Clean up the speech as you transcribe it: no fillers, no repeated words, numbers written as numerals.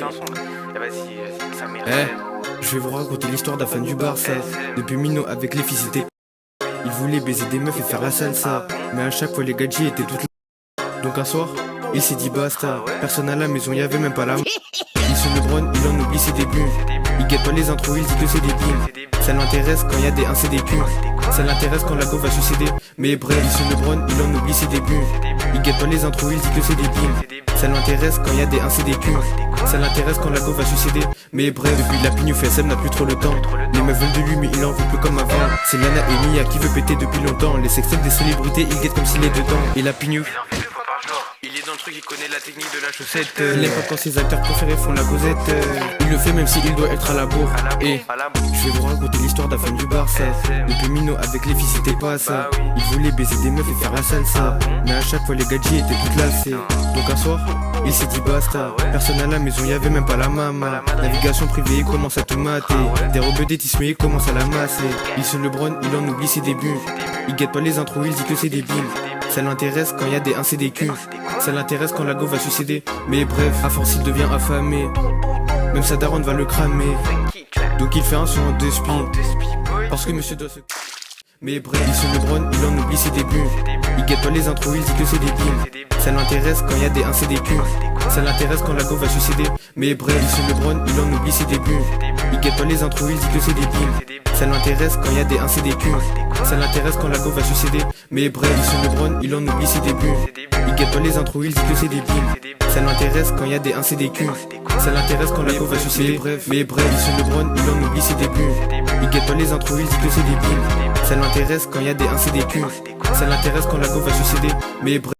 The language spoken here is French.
chanson. Et vas-y, ça mérite. Je vais vous raconter l'histoire d'un fan du Barça. Depuis Mino avec les fils étaient. Il voulait baiser des meufs et faire la salsa. Mais à chaque fois les gadgets étaient toutes là. Donc un soir, il s'est dit basta. Personne à la maison, y avait même pas la. Il se LeBron, il en oublie ses débuts. Il guette pas les intros, il dit que c'est débile. Ça l'intéresse quand y a des 1 c'est des culs. Ça l'intéresse quand la go va succéder. Mais bref, il se LeBron, il en oublie ses débuts. Il guette pas les intros, il dit que c'est débile. Ça l'intéresse quand y a des 1 c'est des culs. Ça l'intéresse quand la go va succéder. Mais bref, depuis la pignouf SM n'a plus trop le temps. Les meufs veulent de lui mais il en veut plus comme avant. C'est Lana et Mia qui veut péter depuis longtemps. Les sextapes des célébrités, il guette comme s'il est dedans. Et la pignouf, il est dans le truc, il connaît la technique de la chaussette. Il aime pas quand ses acteurs préférés font la causette. Il le fait même s'il doit être à la bourre. Et je vais vous raconter l'histoire d'un fan du Barça. Depuis Mino avec les filles c'était pas ça. Il voulait baiser des meufs et faire la salsa. Mais à chaque fois les gadgets étaient toutes lassées. Donc un soir, il s'est dit basta. Personne à la maison, y avait même pas la mama. Navigation privée, il commence à tout mater. Des robes d'étisme, il commence à la masser. Il se LeBron, il en oublie ses débuts. Il guette pas les intros, il dit que c'est débile. Ça l'intéresse quand y a des 1 c'est des culs. Ça l'intéresse quand la go va succéder. Mais bref, à force il devient affamé. Même sa daronne va le cramer. Donc il fait un son en 2 spi. Parce que monsieur doit se... Mais bref, il se LeBron, il en oublie ses débuts. Il guette pas les intros, il dit que c'est débile. Ça l'intéresse quand y a des 1 c'est des culs. Ça l'intéresse quand la go va succéder. Mais bref, il se LeBron, il en oublie ses débuts. Il guette pas les intros, il dit que c'est débile. Ça l'intéresse quand y a des 1 c'est des culs. Ça l'intéresse quand la go va succéder. Mais bref, il se LeBron, il en oublie ses débuts. Il guette pas les intros, il dit que c'est débile. Ça l'intéresse quand y a des 1 c'est des culs. Ça l'intéresse quand la go va succéder. Mais bref, il se LeBron, il en oublie ses débuts. Il guette pas les intros, il dit que c'est débile. Ça l'intéresse quand y a des 1 c'est des culs. Ça l'intéresse quand la go va succéder. Mais bref.